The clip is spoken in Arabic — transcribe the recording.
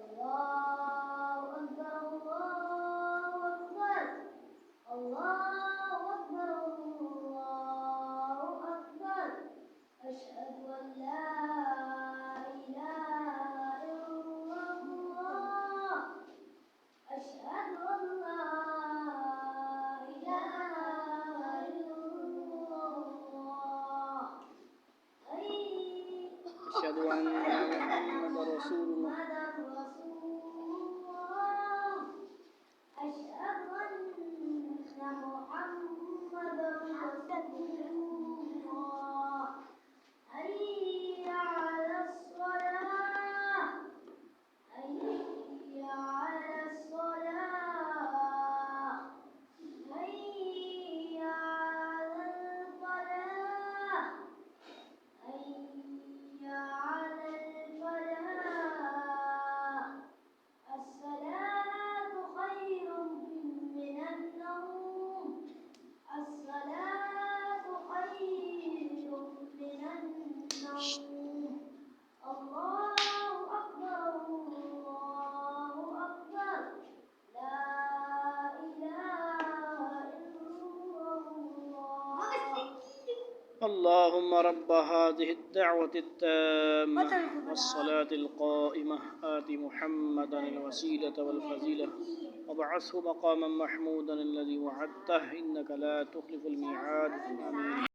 الله أكبر الله أكبر الله أكبر الله أكبر أشهد أن لا إله إلا الله أشهد أن لا إله إلا الله أشهد أن محمد رسول الله أشهد أن محمدا رسول الله حي على الصلاة حي على الصلاة حي على الفلاح حي على الفلاح الصلاة خير من النوم الصلاة خير من النوم الله أكبر الله أكبر لا إله إلا الله اللهم رب هذه الدعوة التامة والصلاة القائمة آت محمدا الوسيلة والفضيلة وابعثه مقاما محمودا الذي وعدته إنك لا تخلف الميعاد آمين.